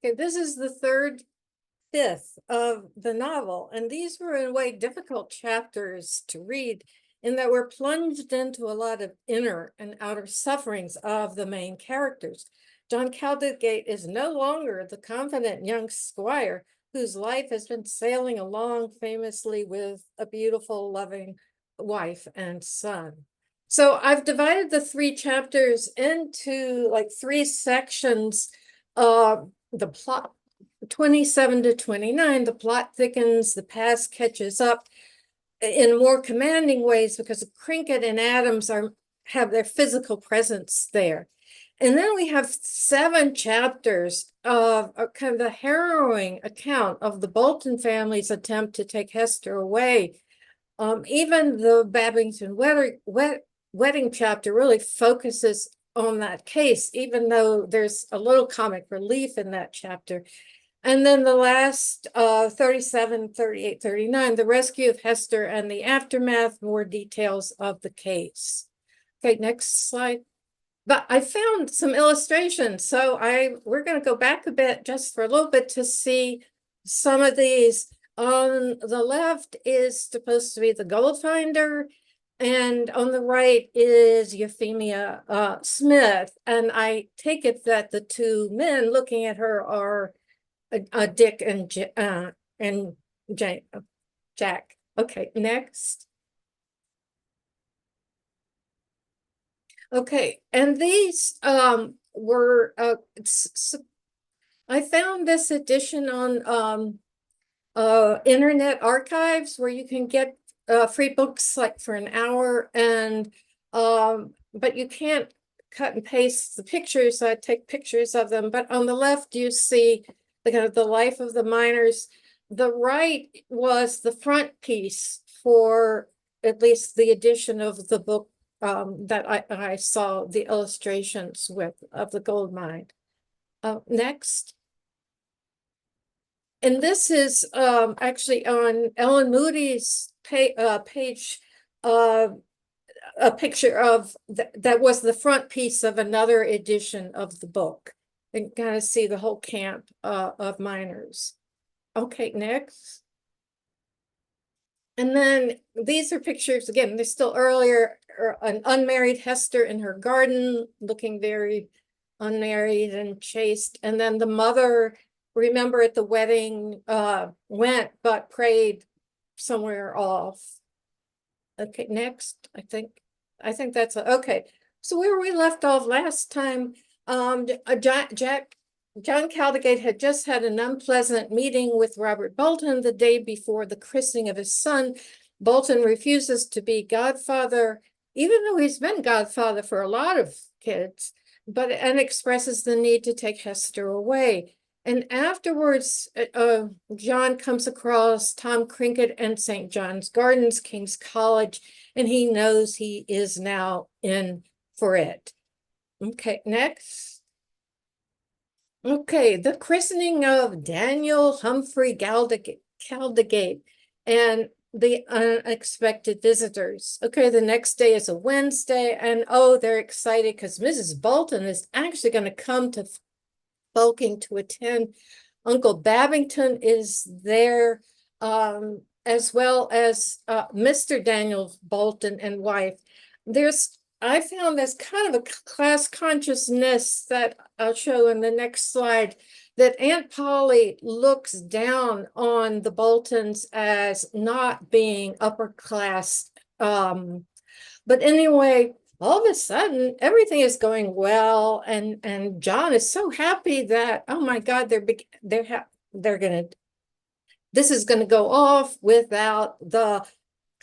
Okay, this is the third fifth of the novel, and these were in a way difficult chapters to read in that we're plunged into a lot of inner and outer sufferings of the main characters. John Caldigate is no longer the confident young squire whose life has been sailing along famously with a beautiful, loving wife and son. So I've divided the three chapters into like three sections. The plot 27 to 29, the plot thickens, the past catches up in more commanding ways because Cricket and Adams have their physical presence there. And then we have 7 chapters of a kind of a harrowing account of the Bolton family's attempt to take Hester away. Even the Babington wedding chapter really focuses on that case, even though there's a little comic relief in that chapter. And then the last 37, 38, 39, the rescue of Hester and the aftermath, more details of the case. Okay, next slide. But I found some illustrations, so we're going to go back a bit just for a little bit to see some of these. On the left is supposed to be the gold finder, and on the right is Euphemia Smith. And I take it that the two men looking at her are Dick and Jack. Okay, next. Okay, and these were I found this edition on Internet Archives where you can get free books like for an hour, and but you can't cut and paste the pictures. So I take pictures of them. But on the left, you see the kind of the life of the miners. The right was the front piece for at least the edition of the book that I saw the illustrations with of the gold mine. Next. And this is actually on Ellen Moody's page, a picture of that was the front piece of another edition of the book. And kind of see the whole camp of miners. Okay, next. And then these are pictures, again, they're still earlier, an unmarried Hester in her garden, looking very unmarried and chaste. And then the mother, remember at the wedding, went but prayed somewhere off. Okay, next. I think that's okay. So where we left off last time, John Caldigate had just had an unpleasant meeting with Robert Bolton the day before the christening of his son. Bolton refuses to be godfather, even though he's been godfather for a lot of kids, and expresses the need to take Hester away. And afterwards, John comes across Tom Cricket and St. John's Gardens, King's College, and he knows he is now in for it. Okay, next. Okay, the christening of Daniel Humphrey Caldigate and the unexpected visitors. Okay, the next day is a Wednesday, and oh, they're excited because Mrs. Bolton is actually going to come to Fulking to attend. Uncle Babington is there, as well as Mr. Daniel Bolton and wife. I found this kind of a class consciousness that I'll show in the next slide, that Aunt Polly looks down on the Boltons as not being upper class. But anyway, all of a sudden, everything is going well, and John is so happy that, oh my God, this is gonna go off without the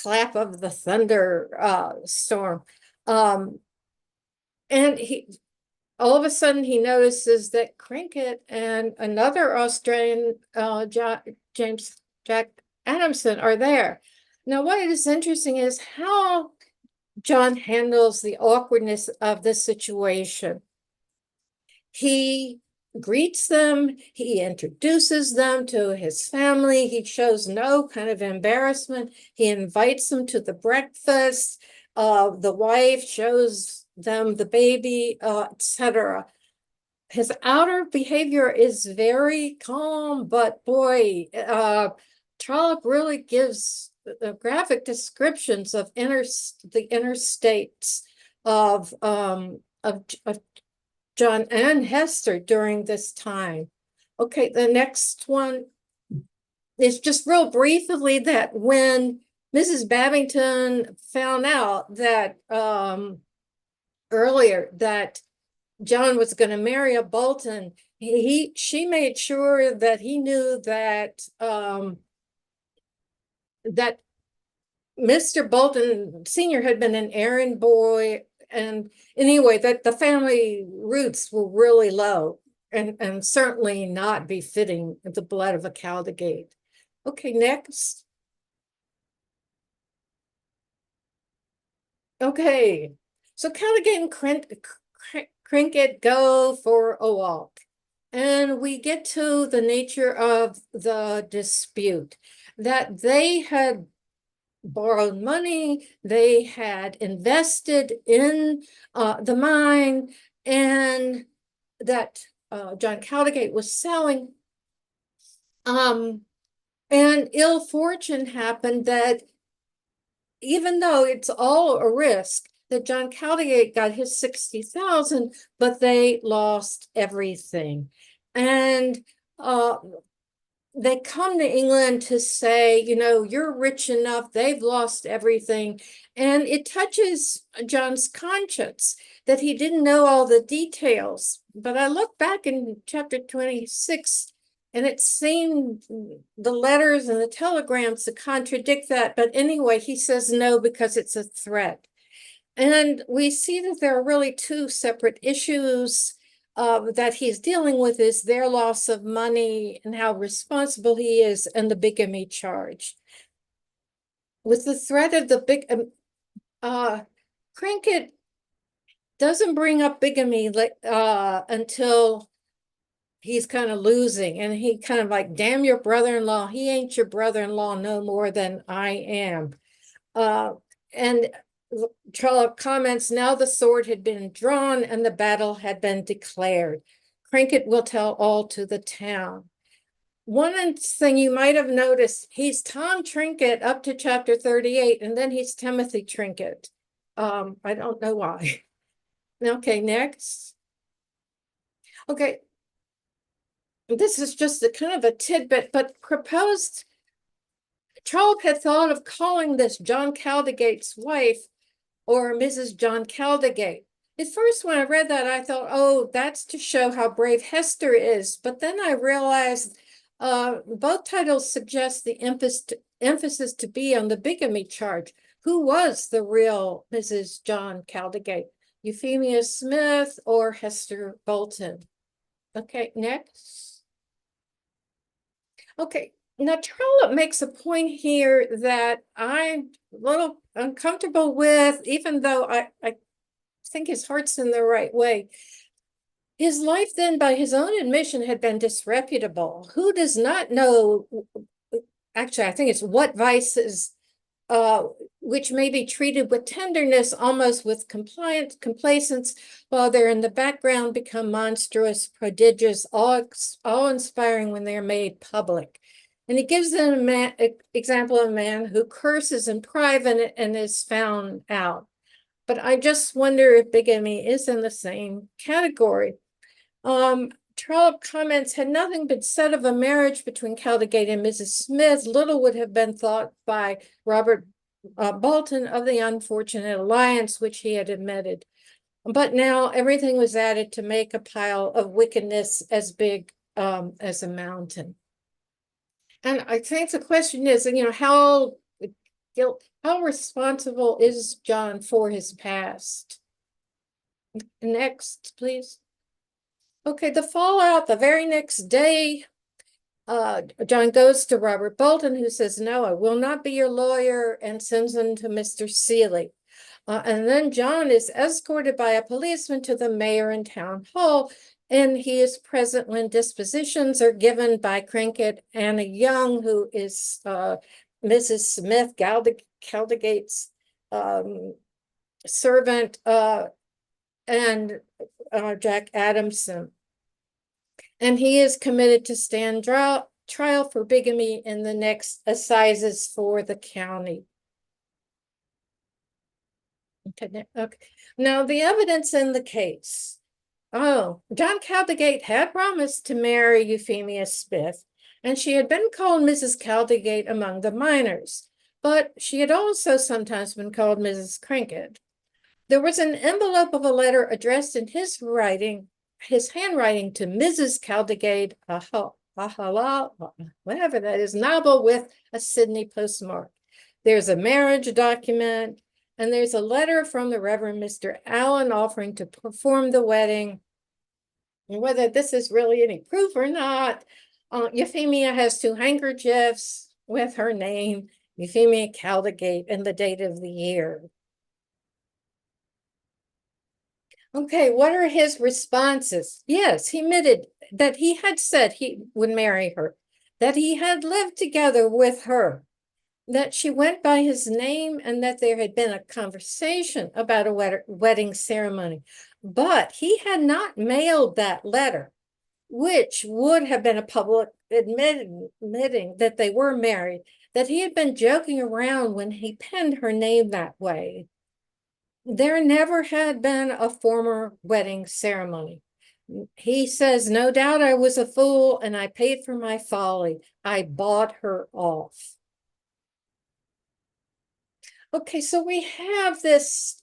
clap of the thunder storm. And all of a sudden he notices that Cricket and another Australian, Jack Adamson, are there. Now, what is interesting is how John handles the awkwardness of the situation. He greets them, he introduces them to his family, he shows no kind of embarrassment, he invites them to the breakfast, the wife shows them the baby, etc. his outer behavior is very calm, but boy, Trollope really gives graphic descriptions of the inner states of John and Hester during this time. Okay, the next one is just real briefly that when Mrs. Babington found out that earlier that John was going to marry a Bolton, she made sure that he knew that that Mr. Bolton Sr. had been an errand boy, and anyway, that the family roots were really low and certainly not befitting the blood of a Caldigate. Okay, next. Okay, so Calligate and Crinkett go for a walk, and we get to the nature of the dispute, that they had borrowed money, they had invested in the mine, and that John Caldigate was selling. And ill fortune happened that even though it's all a risk, that John Caldigate got his 60,000, but they lost everything. And they come to England to say, you know, you're rich enough, they've lost everything. And it touches John's conscience that he didn't know all the details. But I look back in chapter 26, and it seemed the letters and the telegrams to contradict that. But anyway, he says no because it's a threat. And we see that there are really two separate issues that he's dealing with, is their loss of money and how responsible he is, and the bigamy charge. With the threat of the Crinkett doesn't bring up bigamy until he's kind of losing, and he kind of like, damn your brother-in-law, he ain't your brother-in-law no more than I am. And Trollope comments, now the sword had been drawn and the battle had been declared. Crinkett will tell all to the town. One thing you might have noticed, he's Tom Trinket up to chapter 38, and then he's Timothy Trinket. I don't know why. Okay, next. Okay, this is just a kind of a tidbit, but proposed, Trollope had thought of calling this John Caldigate's wife, or Mrs. John Caldigate. At first, when I read that, I thought, oh, that's to show how brave Hester is. But then I realized both titles suggest the emphasis to be on the bigamy charge. Who was the real Mrs. John Caldigate? Euphemia Smith or Hester Bolton? Okay, next. Okay, now Trollope makes a point here that I'm a little uncomfortable with, even though I think his heart's in the right way. His life then, by his own admission, had been disreputable. Who does not know, actually, I think it's what vices, which may be treated with tenderness, almost with complacence, while they're in the background, become monstrous, prodigious, awe-inspiring when they're made public. And he gives an example of a man who curses in private and is found out. But I just wonder if bigamy is in the same category. Trollope comments, had nothing been said of a marriage between Caldigate and Mrs. Smith, little would have been thought by Robert Bolton of the unfortunate alliance which he had admitted. But now everything was added to make a pile of wickedness as big as a mountain. And I think the question is, you know, how responsible is John for his past? Next, please. Okay, the fallout, the very next day, John goes to Robert Bolton, who says, no, I will not be your lawyer, and sends him to Mr. Seeley. And then John is escorted by a policeman to the mayor and town hall, and he is present when dispositions are given by Crinkett and a Young, who is Mrs. Smith, Caldigate's servant, and Jack Adamson. and he is committed to stand trial for bigamy in the next assizes for the county. Okay. Now, the evidence in the case. Oh, John Caldigate had promised to marry Euphemia Smith, and she had been called Mrs. Caldigate among the miners, but she had also sometimes been called Mrs. Crinkett. There was an envelope of a letter addressed in his handwriting to Mrs. Caldigate, whatever that is, novel with a Sydney postmark. There's a marriage document, and there's a letter from the Reverend Mr. Allen offering to perform the wedding. And whether this is really any proof or not, Euphemia has 2 handkerchiefs with her name, Euphemia Caldigate, and the date of the year. Okay, what are his responses? Yes, he admitted that he had said he would marry her, that he had lived together with her, that she went by his name, and that there had been a conversation about a wedding ceremony. But he had not mailed that letter, which would have been a public admitting that they were married, that he had been joking around when he penned her name that way. There never had been a former wedding ceremony. He says, no doubt I was a fool and I paid for my folly. I bought her off. Okay, so we have this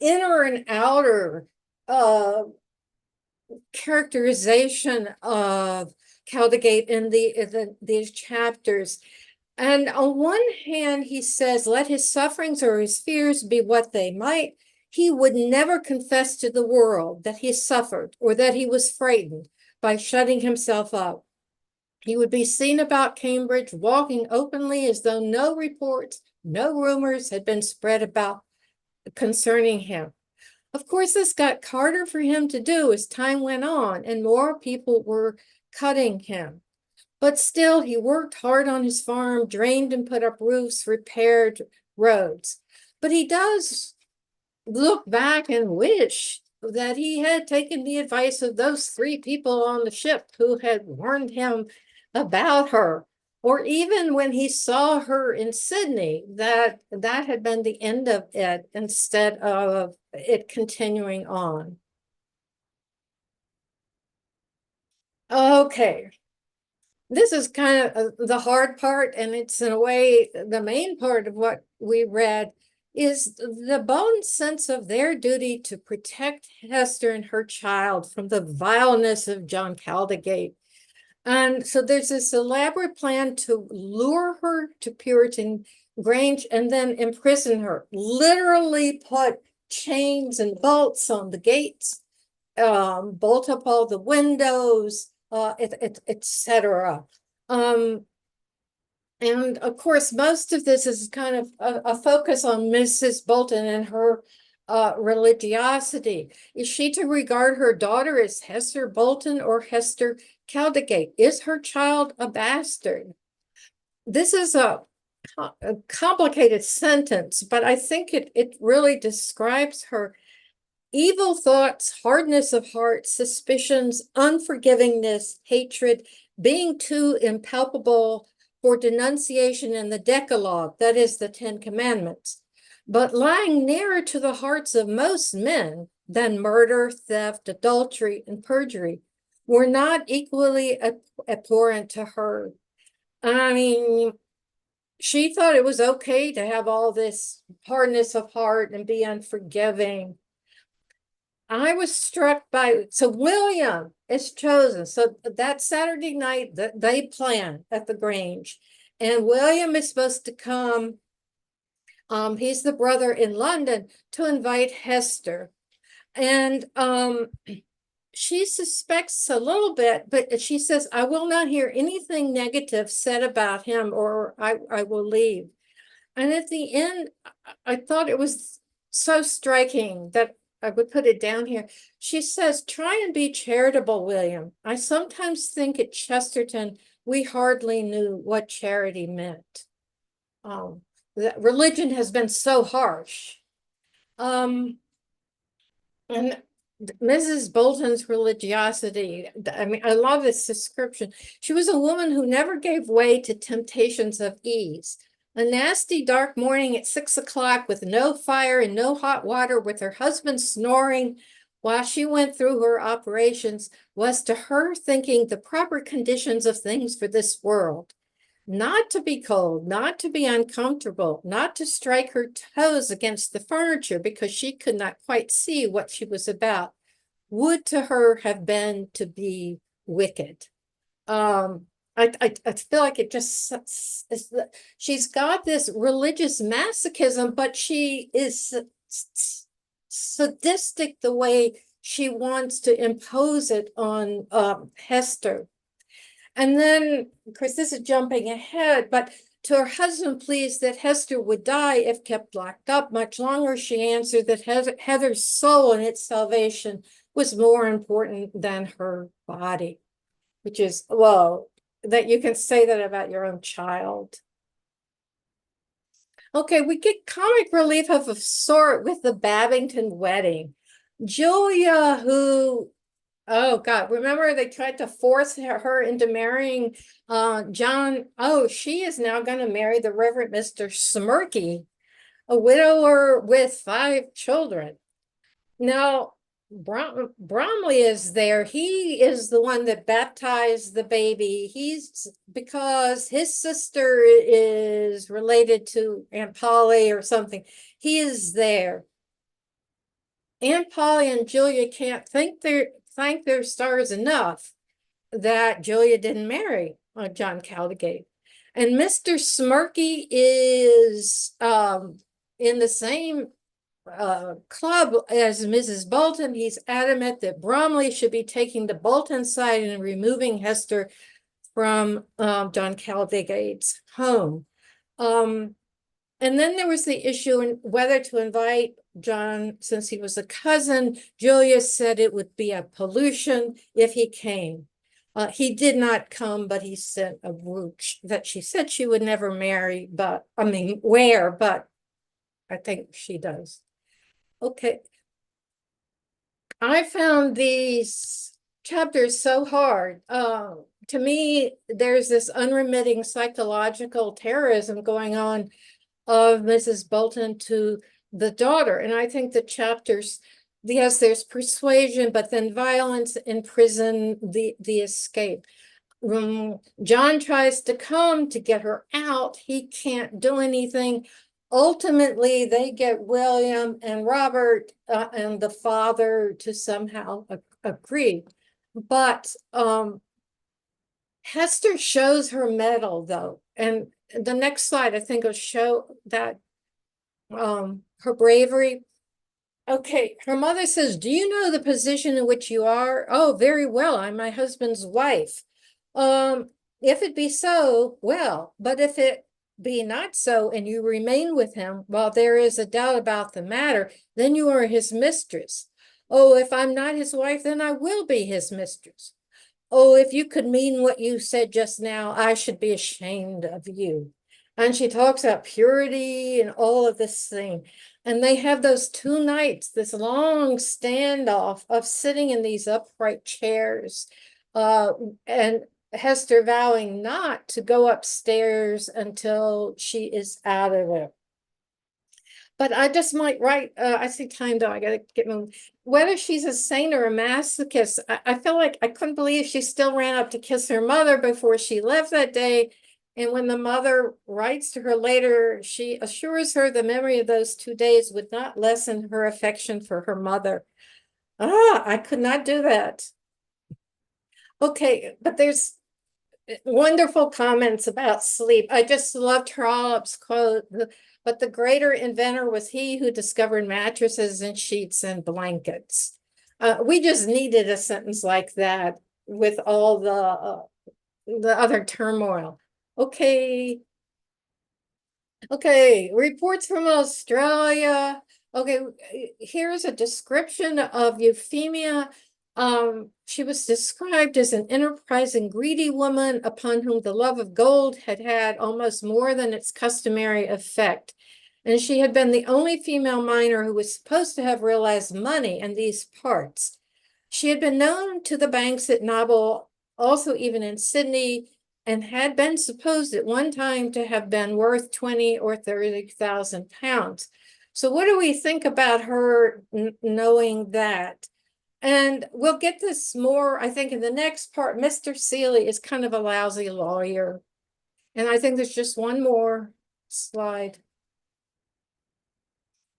inner and outer characterization of Caldigate in these chapters. And on one hand, he says, let his sufferings or his fears be what they might, he would never confess to the world that he suffered or that he was frightened by shutting himself up. He would be seen about Cambridge walking openly as though no reports, no rumors had been spread about concerning him. Of course, this got harder for him to do as time went on and more people were cutting him. But still, he worked hard on his farm, drained and put up roofs, repaired roads. But he does look back and wish that he had taken the advice of those 3 people on the ship who had warned him about her. Or even when he saw her in Sydney, that had been the end of it instead of it continuing on. Okay. This is kind of the hard part, and it's in a way the main part of what we read is the Bolton sense of their duty to protect Hester and her child from the vileness of John Caldigate. And so there's this elaborate plan to lure her to Puritan Grange and then imprison her, literally put chains and bolts on the gates, bolt up all the windows, etc. And of course, most of this is kind of a focus on Mrs. Bolton and her religiosity. Is she to regard her daughter as Hester Bolton or Hester Caldigate? Is her child a bastard? This is a complicated sentence, but I think it really describes her evil thoughts, hardness of heart, suspicions, unforgivingness, hatred, being too impalpable for denunciation in the Decalogue, that is the 10 Commandments, but lying nearer to the hearts of most men than murder, theft, adultery, and perjury, were not equally abhorrent to her. I mean, she thought it was okay to have all this hardness of heart and be unforgiving. I was struck by, so William is chosen. So that Saturday night that they plan at the Grange, and William is supposed to come. He's the brother in London to invite Hester. And she suspects a little bit, but she says, I will not hear anything negative said about him or I will leave. And at the end, I thought it was so striking that I would put it down here. She says, try and be charitable, William. I sometimes think at Chesterton, we hardly knew what charity meant. That religion has been so harsh. And Mrs. Bolton's religiosity. I mean, I love this description. She was a woman who never gave way to temptations of ease. A nasty dark morning at 6 o'clock with no fire and no hot water, with her husband snoring while she went through her operations, was to her thinking the proper conditions of things for this world. Not to be cold, not to be uncomfortable, not to strike her toes against the furniture because she could not quite see what she was about, would to her have been to be wicked. I feel like it just she's got this religious masochism, but she is sadistic the way she wants to impose it on Hester. And then, of course, this is jumping ahead, but to her husband pleased that Hester would die if kept locked up much longer, she answered that Heather's soul and its salvation was more important than her body, which is, well, that you can say that about your own child. Okay, we get comic relief of a sort with the Babington wedding. Julia, who, oh God, remember they tried to force her into marrying John. Oh, she is now going to marry the Reverend Mr. Smirky, a widower with 5 children. Now, Bromley is there. He is the one that baptized the baby. He's because his sister is related to Aunt Polly or something. He is there. Aunt Polly and Julia can't thank their stars enough that Julia didn't marry John Caldigate. And Mr. Smirky is in the same club as Mrs. Bolton. He's adamant that Bromley should be taking the Bolton side and removing Hester from John Caldigate's home. And then there was the issue in whether to invite John, since he was a cousin. Julia said it would be a pollution if he came. He did not come, but he sent a brooch that she said she would never marry, but I mean, wear, but I think she does. Okay. I found these chapters so hard. To me, there's this unremitting psychological terrorism going on of Mrs. Bolton to the daughter. And I think the chapters, yes, there's persuasion, but then violence in prison, the escape. John tries to come to get her out. He can't do anything. Ultimately, they get William and Robert and the father to somehow agree. But Hester shows her mettle, though. And the next slide, I think, will show that her bravery. Okay, her mother says, do you know the position in which you are? Oh, very well. I'm my husband's wife. If it be so, well, but if it be not so, and you remain with him while there is a doubt about the matter, then you are his mistress. Oh, if I'm not his wife, then I will be his mistress. Oh, if you could mean what you said just now, I should be ashamed of you. And she talks about purity and all of this thing. And they have those 2 nights, this long standoff of sitting in these upright chairs, and Hester vowing not to go upstairs until she is out of it. But I just might write, I see time though, I gotta get moving. Whether she's a saint or a masochist, I feel like I couldn't believe she still ran up to kiss her mother before she left that day. And when the mother writes to her later, she assures her the memory of those 2 days would not lessen her affection for her mother. I could not do that. Okay, but there's wonderful comments about sleep. I just loved Trollope's quote, but the greater inventor was he who discovered mattresses and sheets and blankets. We just needed a sentence like that with all the other turmoil. Okay. Okay, reports from Australia. Okay, here's a description of Euphemia. She was described as an enterprising, greedy woman upon whom the love of gold had almost more than its customary effect. and she had been the only female miner who was supposed to have realized money in these parts. She had been known to the banks at Novel, also even in Sydney, and had been supposed at one time to have been worth 20 or 30,000 pounds. So what do we think about her knowing that? And we'll get this more, I think, in the next part. Mr. Seeley is kind of a lousy lawyer. And I think there's just one more slide.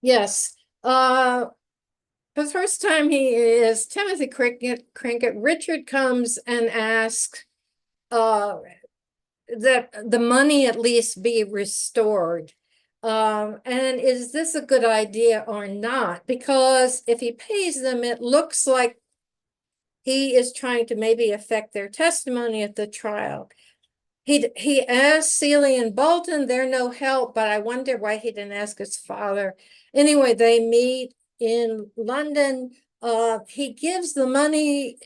Yes. For the first time he is Timothy Cricket. Richard comes and asks that the money at least be restored. And is this a good idea or not? Because if he pays them, it looks like he is trying to maybe affect their testimony at the trial. He asked Seeley and Bolton, they're no help, but I wonder why he didn't ask his father. Anyway, they meet in London. He gives the money,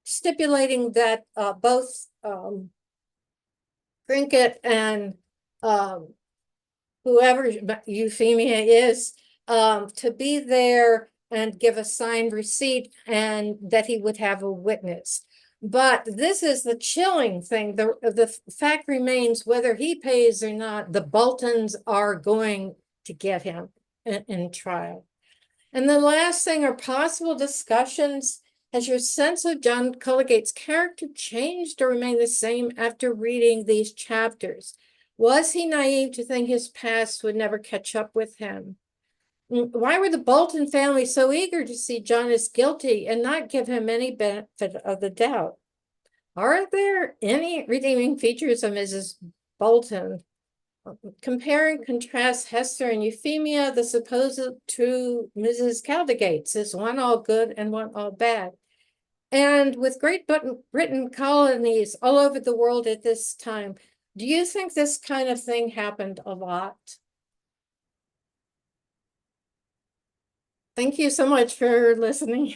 stipulating that both Trinket and whoever Euphemia is, to be there and give a signed receipt, and that he would have a witness. But this is the chilling thing. The fact remains, whether he pays or not, the Boltons are going to get him in trial. And the last thing are possible discussions. Has your sense of John Caldigate's character changed or remained the same after reading these chapters? Was he naive to think his past would never catch up with him? Why were the Bolton family so eager to see John as guilty and not give him any benefit of the doubt? Are there any redeeming features of Mrs. Bolton? Compare and contrast Hester and Euphemia, the supposed true Mrs. Caldigates. Is one all good and one all bad? And with Great Britain colonies all over the world at this time, do you think this kind of thing happened a lot? Thank you so much for listening.